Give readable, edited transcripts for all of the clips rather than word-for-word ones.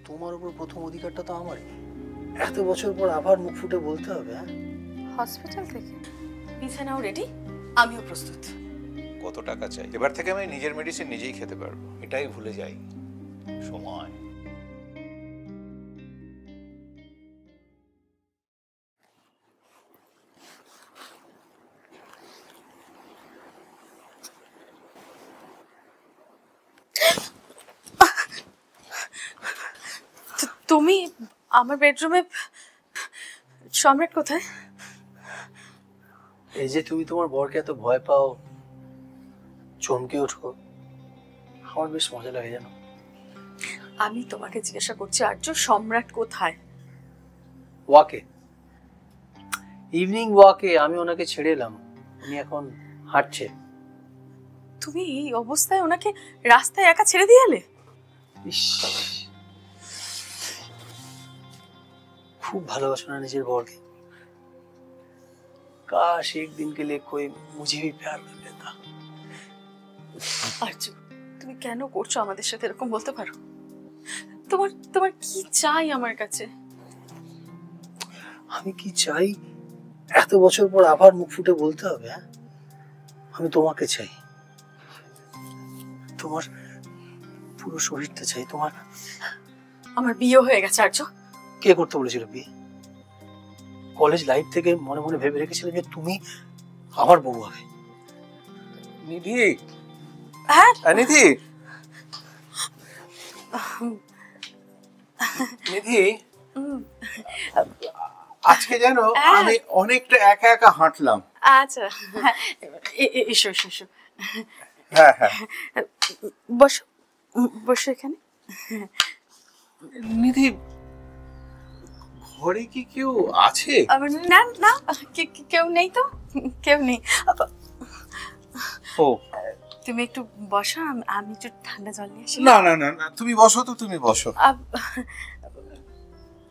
তোমার উপর প্রথম অধিকারটা তো আমারই। এত বছর পর আবার মুখ ফুটে বলতে হবে। হ্যাঁ, হসপিটাল থেকে বিছানাও রেডি, আমিও প্রস্তুত। কত টাকা চাই? এবার থেকে আমি নিজের মেডিসিন নিজেই খেতে পারবো। এটাই ভুলে যাই সময়। তুমি আমার বেডরুমে? সম্রাট কোথায়? এই যে তুমি তোমার বরকে এত ভয় পাও, চমকে ওঠো, আমার বেশ মজা লাগে জানো। আমি তোমাকে জিজ্ঞাসা করছি আর্য, সম্রাট কোথায়? ওয়াকে, ইভিনিং ওয়াকে আমি ওনাকে ছেড়ে এলাম। উনি এখন হাঁটছে। তুমি এই অবস্থায় ওনাকে রাস্তায় একা ছেড়ে দিয়ে এলে? ইস, খুব ভালোবাসো না নিজের বরকে? काश एक दिन के लिए कोई मुझे भी प्यार कर लेता। আর্য, তুমি কেন করছো আমাদের সাথে এরকম, বলতে পারো? তোমার তোমার কি চাই আমার কাছে? আমি কি চাই এত বছর পর আবার মুখ ফুটে বলতে হবে? হ্যাঁ, আমি তোমাকে চাই, তোমার পুরো শরীরটা চাই। তোমার আমার বিয়ে হয়ে গেছে আর্য। কে করতে বলেছিল বিয়ে? কলেজ লাইফ থেকে মনে মনে ভেবে রেখেছিলে যে তুমি আমার বউ হবে। নিধি, হ্যাঁ নিধি, নিধি, আজকে যেন আমি অনেকটা একা একা হাঁটলাম। আচ্ছা, এসো এসো এসো। হ্যাঁ হ্যাঁ, বসো বসো এখানে। নিধি, ঘরে কি কেউ আছে? না না, কেউ নেই তো, কেউ নেই। ও, তুমি একটু বসো, আমি একটু ঠান্ডা জল নিয়ে আসি। না না না না, তুমি বসো তো, তুমি বসো।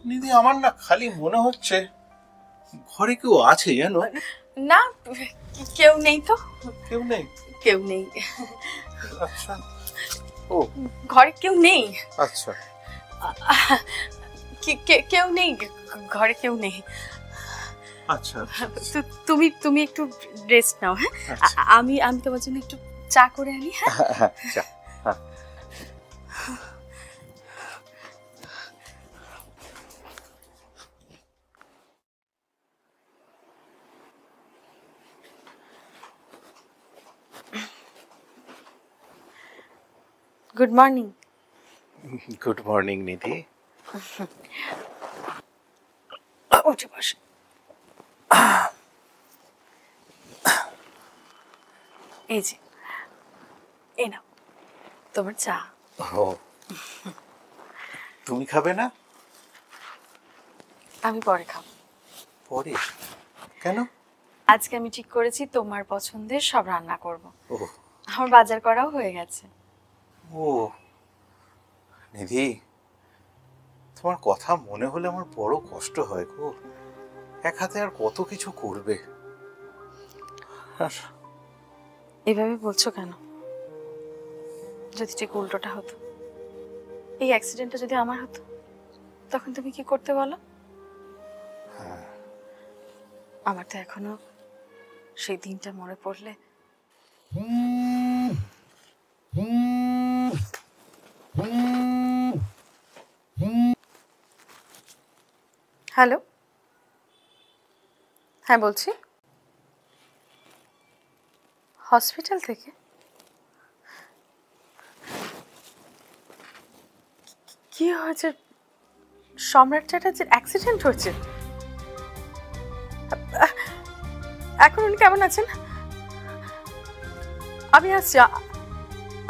নিধি, আমার না খালি মনে হচ্ছে ঘরে কেউ আছে জানো। না, কেউ নেই তো। কেউ নেই? কেউ নেই। আচ্ছা, ও ঘরে কেউ নেই। আচ্ছা, কেউ নেই ঘরে, কেউ নেই। আচ্ছা, তুমি তুমি একটু রেস্ট নাও। হ্যাঁ, আমি আমি তোমার জন্য একটু চা করে আনি। হ্যাঁ, চা। Good morning. গুড মর্নিং নিধি। উঠে বস। এই যে, এই নাও তোমার চা। ও, তুমি খাবে না? আমি পরে খাবো। পরে? কেন? আজকে আমি ঠিক করেছি তোমার পছন্দের সব রান্না করব। ও, আমার বাজার করাও হয়ে গেছে। ও নিধি, তোমার কথা মনে হলে আমার বড় কষ্ট হয় গো। এক হাতে আর কত কিছু করবে। এভাবে বলছো কেন? যদি ঠিক উল্টোটা হতো, এই অ্যাক্সিডেন্টটা যদি আমার হতো, তখন তুমি কি করতে বলো? আমার তো এখনো সেই দিনটা মনে পড়লে হ্যালো, হ্যাঁ বলছি। হসপিটাল থেকে? কি হয়েছে? সম্রাট চ্যাটার্জির অ্যাক্সিডেন্ট হয়েছে? এখন উনি কেমন আছেন? আমি আসছি,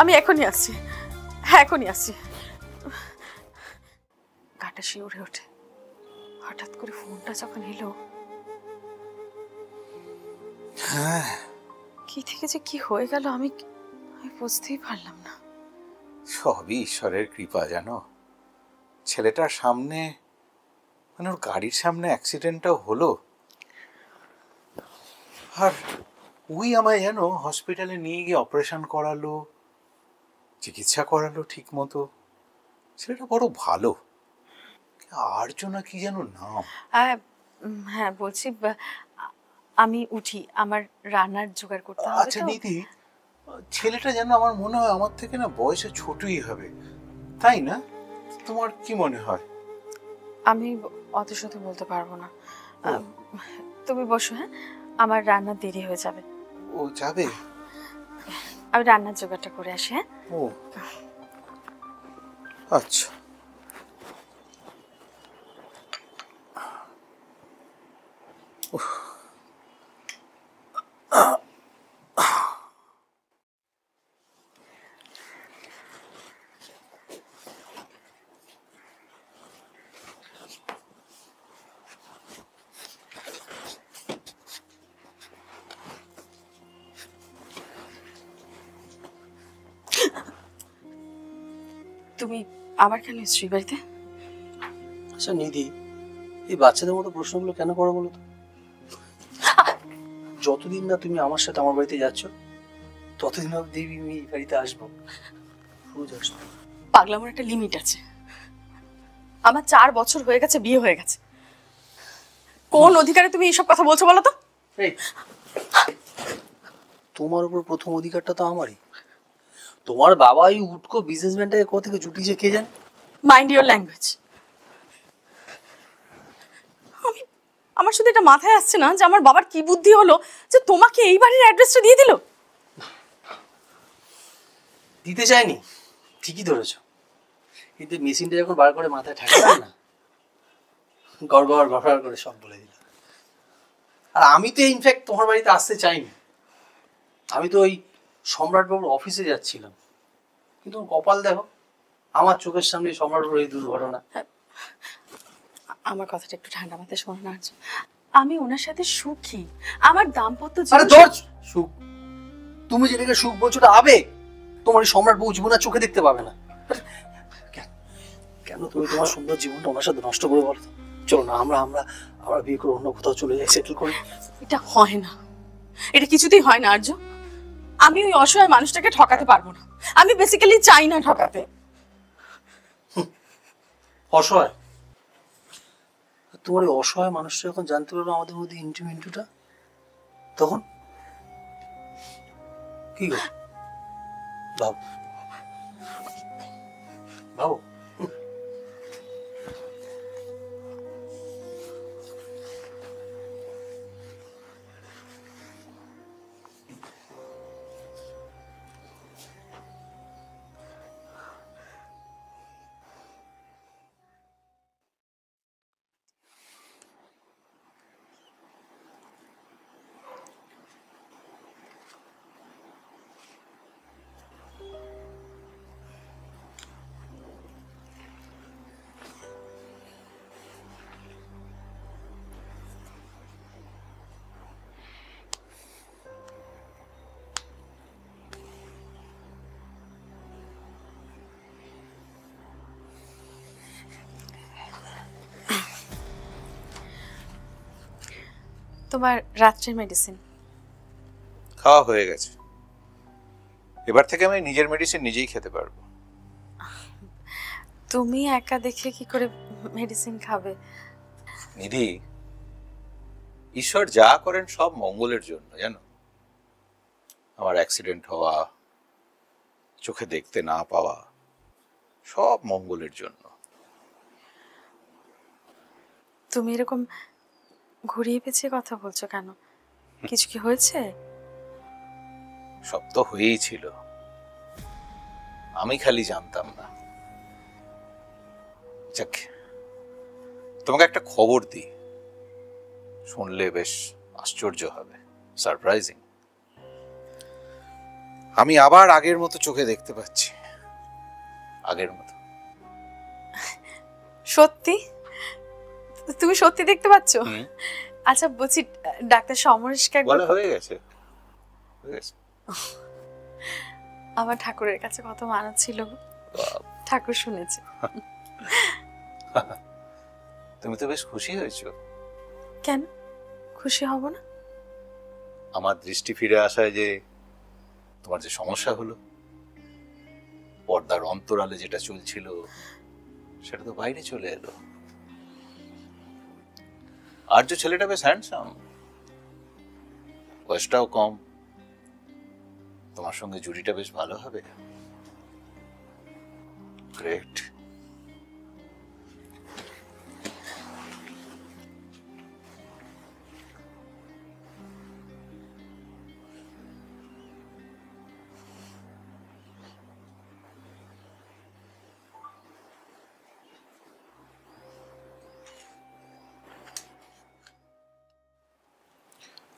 আমি এখনই আসছি। হ্যাঁ, এখনই আসছি। গাটা শিউরে ওঠে হঠাৎ করে ফোনটা যখন এলো। কি থেকে যে কি হয়ে গেল আমি বুঝতেই পারলাম না। সবই ঈশ্বরের কৃপা জানো। ছেলেটার সামনে, মানে ওর গাড়ির সামনে অ্যাক্সিডেন্টটাও হলো, আর ওই আমায় যেন হসপিটালে নিয়ে গিয়ে অপারেশন করালো, চিকিৎসা করালো ঠিক মতো। ছেলেটা বড় ভালো। আর্য না কি যেন নাম। হ্যাঁ বলছি, আমি উঠি, আমার রান্নার জোগাড় করতে হবে। আচ্ছা নিধি, ছেলেটা যেন আমার মনে হয় আমার থেকে না বয়সে ছোটই হবে, তাই না? তোমার কি মনে হয়? আমি অত শত বলতে পারবো না। তুমি বসো, হ্যাঁ, আমার রান্না দেরি হয়ে যাবে। ও যাবে? আমি রান্নার জোগাড়টা করে আসি। হ্যাঁ, ও আচ্ছা। তুমি আবার কেন স্ত্রী বাড়িতে? আচ্ছা নিধি, এই বাচ্চাদের মতো প্রশ্নগুলো কেন করো বলো তো? যতদিন না তুমি আমার সাথে আমার বাড়িতে যাচ্ছ ততদিন অব্দি আমি এই বাড়িতে আসবো, রোজ আসবো। পাগলামোর একটা লিমিট আছে। আমার 4 বছর হয়ে গেছে, বিয়ে হয়ে গেছে। কোন অধিকারে তুমি এইসব কথা বলছো বলো তো? এই, তোমার উপর প্রথম অধিকারটা তো আমারই। তোমার বাবা এই উটকো বিজনেসম্যানটাকে কোথা থেকে জুটিয়েছে কে জানে। Mind your language. আমার শুধু এটা মাথায় আসছে না যে আমার বাবার কি বুদ্ধি হলো যে তোমাকে এই বাড়ির অ্যাড্রেসটা দিয়ে দিল। দিতে চাইনি, ঠিকই ধরেছ, কিন্তু মেশিনটা যখন বার করে মাথায় ঠাকালাম না, গড় গড় গড় করে সব বলে দিল। আর আমি তো ইনফ্যাক্ট তোমার বাড়িতে আসতে চাইনি। আমি তো ওই সম্রাটবাবুর অফিসে যাচ্ছিলাম, কিন্তু কপাল দেখো, আমার চোখের সামনে সম্রাটবাবুর এই দুর্ঘটনা। আমার কথাটা একটু ঠান্ডা মাথায় শোনো না। আমি ওনার সাথে সুখী, আমার দাম্পত্য আরে ধর, সুখ, তুমি যেটাকে সুখ বলছো ওটা আবেগ। তোমার এই সম্রাটবাবু জীবন আর চোখে দেখতে পাবে না। কেন তুমি তোমার সুন্দর জীবনটা ওনার সাথে নষ্ট করে বলো? চলো না, আমরা আমরা আমরা বিয়ে করে অন্য কোথাও চলে যাই, সেটেল করি। এটা হয় না, এটা কিছুতেই হয় না আর্য। আমি ওই অসহায় মানুষটাকে ঠকাতে পারবো না। আমি বেসিক্যালি চাই না ঠকাতে। অসহায়? তোমার এই অসহায় মানুষটা যখন জানতে পারবো আমাদের মধ্যে ইন্টুটা, তখন কি গো? ভাব ভাবো। তোমার রাত্রের মেডিসিন খাওয়া হয়ে গেছে, এবার থেকে আমি নিজের মেডিসিন নিজেই খেতে পারবো। তুমি একা দেখে কি করে মেডিসিন খাবে? নিধি, ঈশ্বর যা করেন সব মঙ্গলের জন্য, জানো। আমার অ্যাক্সিডেন্ট হওয়া, চোখে দেখতে না পাওয়া, সব মঙ্গলের জন্য। তুমি এরকম ঘুরিয়ে পেঁচিয়ে কথা বলছো কেন? কিছু কি হয়েছে? সব তো হয়েই ছিল, আমি খালি জানতাম না। যাক, তোমাকে একটা খবর দিই, শুনলে বেশ আশ্চর্য হবে, সারপ্রাইজিং। আমি আবার আগের মতো চোখে দেখতে পাচ্ছি, আগের মতো। সত্যি? তুমি সত্যি দেখতে পাচ্ছ? আচ্ছা বলছি, ডাক্তার সমরেশকে বলা হয়ে গেছে, হয়ে গেছে। আমার ঠাকুরের কাছে কত মানা ছিল, ঠাকুর শুনেছে। তুমি তো বেশ খুশি হয়েছো। কেন খুশি হব না? আমার দৃষ্টি ফিরে আসায় যে তোমার যে সমস্যা হলো, পর্দার অন্তরালে যেটা চলছিল সেটা তো বাইরে চলে এলো। আর যে ছেলেটা বেশ হ্যান্ডসাম, বয়সটাও কম, তোমার সঙ্গে জুড়িটা বেশ ভালো হবে। গ্রেট।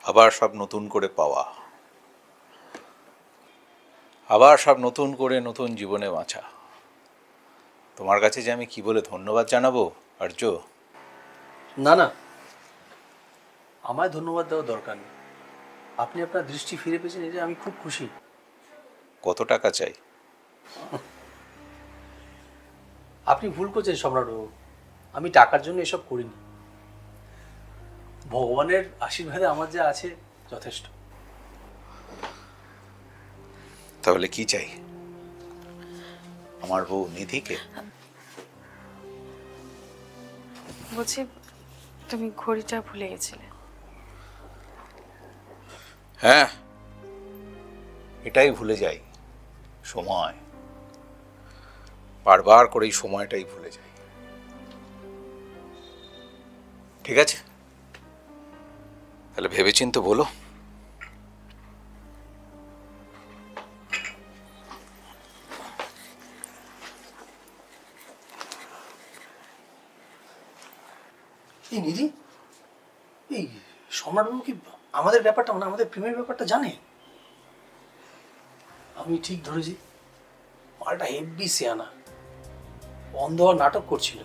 আবার সব নতুন করে পাওয়া, আবার সব নতুন করে নতুন জীবনে বাঁচা। তোমার কাছে যে আমি কি বলে ধন্যবাদ জানাবো আর্য? না না, আমায় ধন্যবাদ দেওয়ার দরকার নেই। আপনি আপনার দৃষ্টি ফিরে পেয়েছেন, এটা আমি খুব খুশি। কত টাকা চাই? আপনি ভুল করছেন সম্রাটবাবু, আমি টাকার জন্য এসব করিনি। ভগবানের আশীর্বাদে আমার যা আছে যথেষ্ট। তাহলে কি চাই? আমার বউ নিধিকে? বলছি, তুমি ঘড়িটা ভুলে গেছিলে। হ্যাঁ, এটাই ভুলে যাই, সময়। বারবার করে এই সময়টাই ভুলে যাই। ঠিক আছে, তাহলে ভেবেচিন্তে বলো। এই নিধি, এই সম্রাটবাবু কি আমাদের ব্যাপারটা, মানে আমাদের প্রেমের ব্যাপারটা জানে? আমি ঠিক ধরেছি, মালটা হেব্বি সিয়ানা, অন্ধ হওয়ার নাটক করছিল।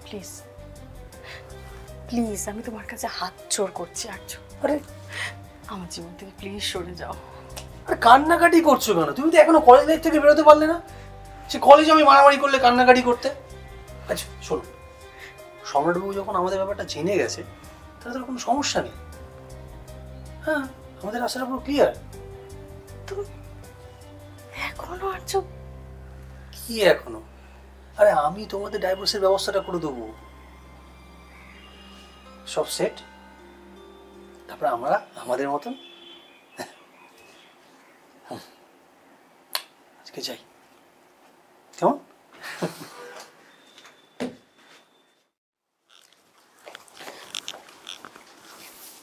প্লিজ প্লিজ, আমি তোমার কাছে হাত জোর করছি আর্য। আরে আমার জীবন থেকে প্লিজ সরে যাও। আরে কান্নাকাটি করছো কেন? তুমি তো এখনো কলেজ লাইফ থেকে বেরোতে পারলে না। সে কলেজে আমি মারামারি করলে কান্নাকাটি করতে। আচ্ছা শোনো, সম্রাটবাবু যখন আমাদের ব্যাপারটা জেনে গেছে, তাহলে তো কোনো সমস্যা নেই। হ্যাঁ, আমাদের রাস্তাটা পুরো ক্লিয়ার। তুমি এখনো আর্য? কি এখনো? আরে আমি তোমাদের ডাইভোর্সের ব্যবস্থাটা করে দেবো, সব সেট। তারপরে আমরা আমাদের মতন আজকে যাই, কেমন?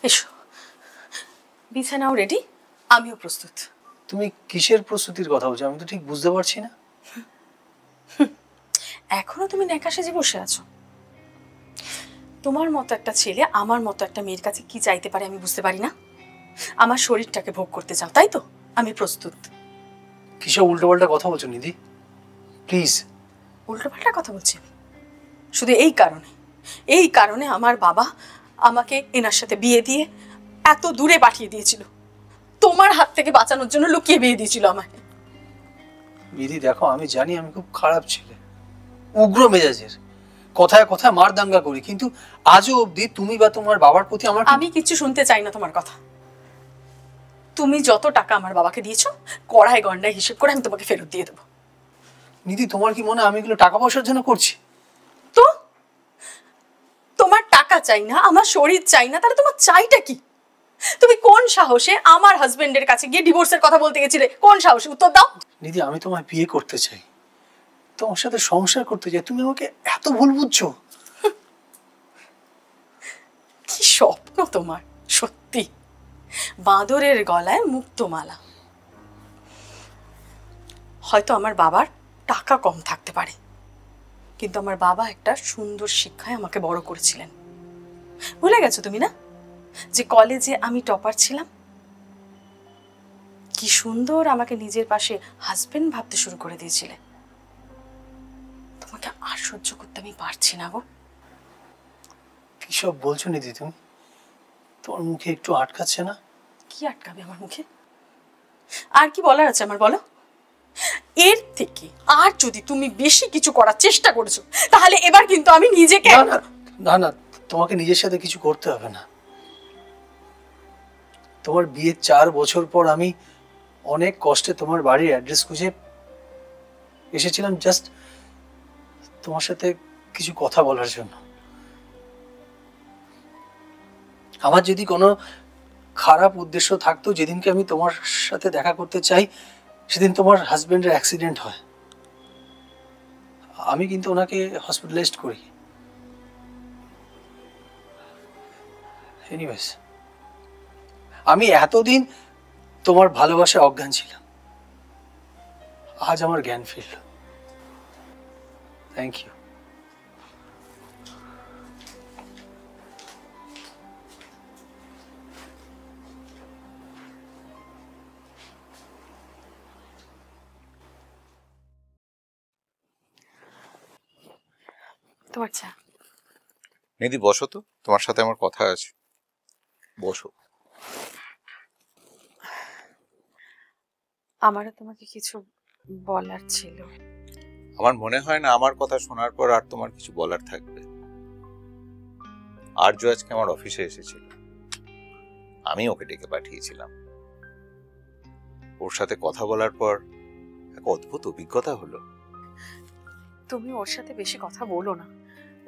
এসো, বিছানাও রেডি, আমিও প্রস্তুত। তুমি কিসের প্রস্তুতির কথা বলছো? আমি তো ঠিক বুঝতে পারছি না। এখনো তুমি নেকা সেজে বসে আছো? তোমার মতো একটা ছেলে আমার মতো একটা মেয়ের কাছে কি চাইতে পারে আমি বুঝতে পারি না। আমার শরীরটাকে ভোগ করতে চাও, তাই তো? আমি প্রস্তুত। কিসব উল্টোপাল্টা কথা বলছো নিধি, প্লিজ। উল্টোপাল্টা কথা বলছি শুধু এই কারণে আমার বাবা আমাকে এনার সাথে বিয়ে দিয়ে এত দূরে পাঠিয়ে দিয়েছিল। তোমার হাত থেকে বাঁচানোর জন্য লুকিয়ে বিয়ে দিয়েছিল আমাকে। নিধি দেখো, আমি জানি আমি খুব খারাপ ছেলে, উগ্র মেজাজের, কথায় কথায় মার দাঙ্গা করি, কিন্তু আজও অবধি তুমি বা তোমার বাবার প্রতি আমার আমি কিচ্ছু শুনতে চাই না তোমার কথা। তুমি যত টাকা আমার বাবাকে দিয়েছো, কড়াই গন্ডায় হিসেব করে আমি তোমাকে ফেরত দিয়ে দেবো। নিধি তোমার কি মনে হয় আমি এগুলো টাকা পয়সার জন্য করছি? তো তোমার টাকা চাই না, আমার শরীর চাই না, তাহলে তোমার চাইটা কি? তুমি কোন সাহসে আমার হাজবেন্ডের কাছে গিয়ে ডিভোর্সের কথা বলতে গেছিলে? কোন সাহসে? উত্তর দাও। নিধি আমি তোমায় বিয়ে করতে চাই, তোমার সাথে সংসার করতে চাই, তুমি আমাকে এত ভুল বুঝছো? কি স্বপ্ন তোমার, সত্যি বাঁদরের গলায় মুক্তমালা। হয়তো আমার বাবার টাকা কম থাকতে পারে, কিন্তু আমার বাবা একটা সুন্দর শিক্ষায় আমাকে বড় করেছিলেন। ভুলে গেছো তুমি না যে কলেজে আমি টপার ছিলাম? কি সুন্দর আমাকে নিজের পাশে হাজবেন্ড ভাবতে শুরু করে দিয়েছিলে। তোমাকে আর সহ্য করতে আমি পারছি না গো। কি সব বলছো নিধি তুমি? তোমার মুখে একটু আটকাচ্ছে না? কি আটকাবে আমার মুখে? আর কি বলার আছে আমার, বলো? এর থেকে আর যদি তুমি বেশি কিছু করার চেষ্টা করেছো, তাহলে এবার কিন্তু আমি নিজেকে না না না, তোমাকে নিজের সাথে কিছু করতে হবে না। তোমার বিয়ের 4 বছর পর আমি অনেক কষ্টে তোমার বাড়ির অ্যাড্রেস খুঁজে এসেছিলাম, জাস্ট তোমার সাথে কিছু কথা বলার জন্য। আমার যদি কোনো খারাপ উদ্দেশ্য থাকতো, যেদিনকে আমি তোমার সাথে দেখা করতে চাই সেদিন তোমার হাজবেন্ডের অ্যাক্সিডেন্ট হয়, আমি কিন্তু ওনাকে হসপিটালাইজড করি। এনিওয়েজ, আমি এতদিন তোমার ভালোবাসায় অজ্ঞান ছিলাম, আজ আমার জ্ঞান ফিরল। Thank you. তোমার চা। নিধি বসো তো, তোমার সাথে আমার কথা আছে, বসো। আমারও তোমাকে কিছু বলার ছিল। আমার মনে হয় না আমার কথা শোনার পর আর তোমার কিছু বলার থাকবে। আর্য আজকে আমার অফিসে এসেছিল, আমি ওকে ডেকে পাঠিয়েছিলাম। ওর সাথে কথা বলার পর এক অদ্ভুত অভিজ্ঞতা হলো। তুমি ওর সাথে বেশি কথা বলো না,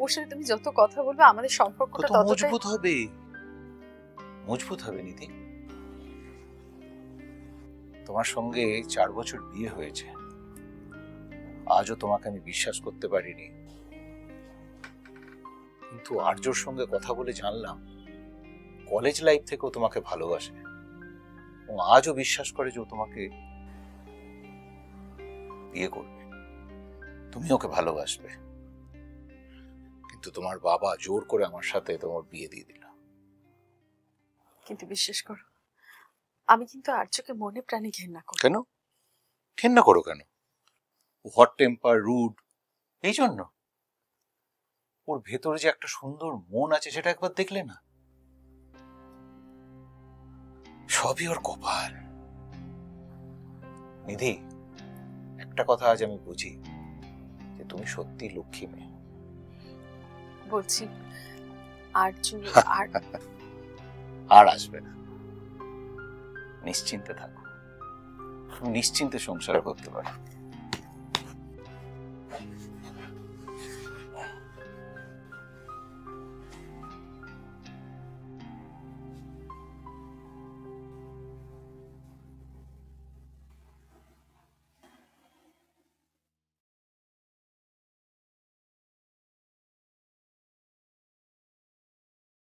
ওর সাথে তুমি যত কথা বলবে আমাদের সম্পর্কটা কত ততটাই মজবুত হবে, মজবুত হবে নিধি। তোমার সঙ্গে 4 বছর বিয়ে হয়েছে, আজও তোমাকে আমি বিশ্বাস করতে পারিনি, কিন্তু আর্যর সঙ্গে কথা বলে জানলাম কলেজ লাইফ থেকেও তোমাকে ভালোবাসে। ও আজও বিশ্বাস করে যে ও তোমাকে বিয়ে করবে, তুমি ওকে ভালোবাসবে। কিন্তু তোমার বাবা জোর করে আমার সাথে তোমার বিয়ে দিয়ে দিল। কিন্তু বিশ্বাস করো, আমি কিন্তু আর্যকে মনে প্রাণে ঘেন্না করি। কেন ঘেন্না করো কেন? হট টেম্পার, রুড, এই জন্য? ওর ভেতরে যে একটা সুন্দর মন আছে সেটা একবার দেখলে না? সবই ওর কপাল। নিধি, একটা কথা আজ আমি বুঝি যে তুমি সত্যি লক্ষ্মী মেয়ে। বলছি আর্য আর আসবে না, নিশ্চিন্তে থাকো, নিশ্চিন্তে সংসার করতে পারো।